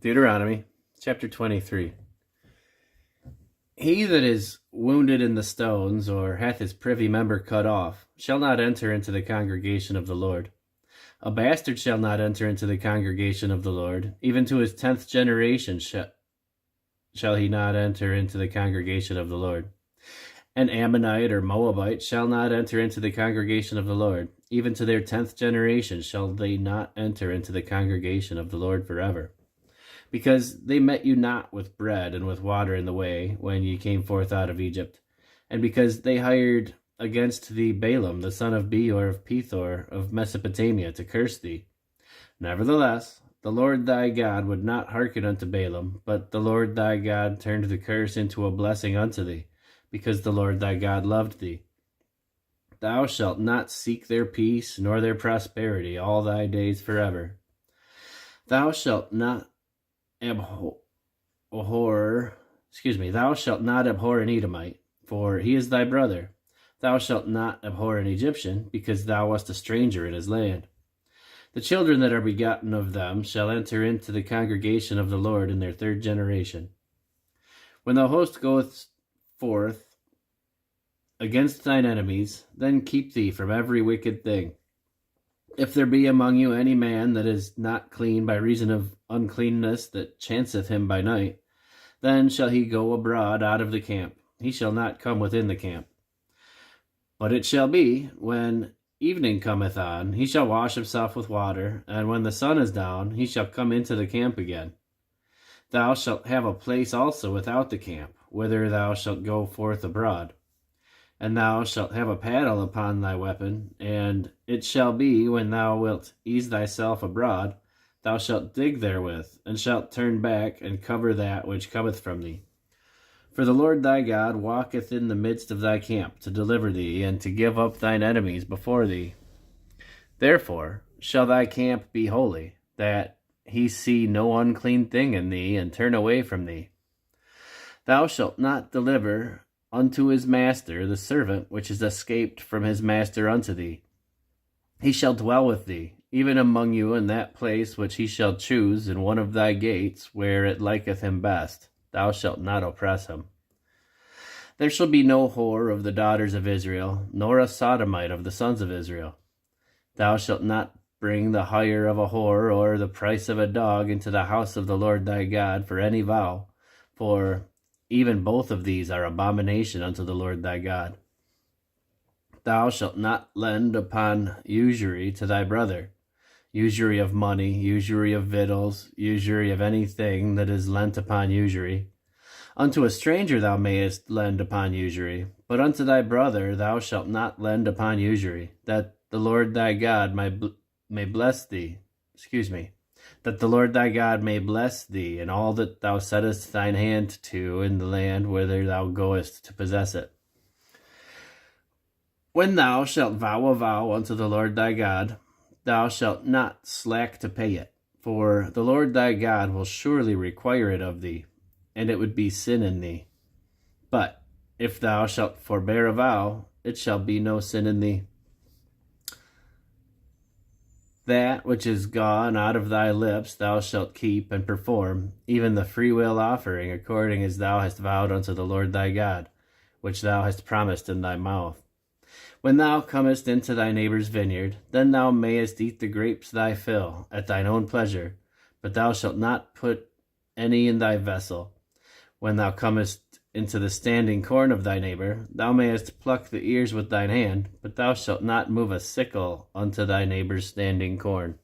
Deuteronomy chapter 23. He that is wounded in the stones, or hath his privy member cut off, shall not enter into the congregation of the Lord. A bastard shall not enter into the congregation of the Lord. Even to his 10th generation shall he not enter into the congregation of the Lord. An Ammonite or Moabite shall not enter into the congregation of the Lord. Even to their 10th generation shall they not enter into the congregation of the Lord forever. Because they met you not with bread and with water in the way, when ye came forth out of Egypt, and because they hired against thee Balaam the son of Beor of Pethor of Mesopotamia to curse thee. Nevertheless, the Lord thy God would not hearken unto Balaam, but the Lord thy God turned the curse into a blessing unto thee, because the Lord thy God loved thee. Thou shalt not seek their peace nor their prosperity all thy days forever. Thou shalt not abhor an Edomite, for he is thy brother. Thou shalt not abhor an Egyptian, because thou wast a stranger in his land. The children that are begotten of them shall enter into the congregation of the Lord in their 3rd generation. When thou host goeth forth against thine enemies, then keep thee from every wicked thing. If there be among you any man that is not clean by reason of uncleanness that chanceth him by night, then shall he go abroad out of the camp. He shall not come within the camp. But it shall be, when evening cometh on, he shall wash himself with water, and when the sun is down, he shall come into the camp again. Thou shalt have a place also without the camp, whither thou shalt go forth abroad. And thou shalt have a paddle upon thy weapon, and it shall be, when thou wilt ease thyself abroad, thou shalt dig therewith, and shalt turn back, and cover that which cometh from thee. For the Lord thy God walketh in the midst of thy camp, to deliver thee, and to give up thine enemies before thee. Therefore shall thy camp be holy, that he see no unclean thing in thee, and turn away from thee. Thou shalt not deliver unto his master the servant which is escaped from his master unto thee. He shall dwell with thee, even among you in that place which he shall choose in one of thy gates, where it liketh him best. Thou shalt not oppress him. There shall be no whore of the daughters of Israel, nor a sodomite of the sons of Israel. Thou shalt not bring the hire of a whore or the price of a dog into the house of the Lord thy God for any vow, for even both of these are abomination unto the Lord thy God. Thou shalt not lend upon usury to thy brother, usury of money, usury of victuals, usury of anything that is lent upon usury. Unto a stranger thou mayest lend upon usury, but unto thy brother thou shalt not lend upon usury, that the Lord thy God may bless thee. That the Lord thy God may bless thee in all that thou settest thine hand to in the land whither thou goest to possess it. When thou shalt vow a vow unto the Lord thy God, thou shalt not slack to pay it, for the Lord thy God will surely require it of thee, and it would be sin in thee. But if thou shalt forbear a vow, it shall be no sin in thee. That which is gone out of thy lips thou shalt keep and perform, even the freewill offering, according as thou hast vowed unto the Lord thy God, which thou hast promised in thy mouth. When thou comest into thy neighbor's vineyard, then thou mayest eat the grapes thy fill, at thine own pleasure, but thou shalt not put any in thy vessel. When thou comest into the standing corn of thy neighbor, thou mayest pluck the ears with thine hand, but thou shalt not move a sickle unto thy neighbor's standing corn.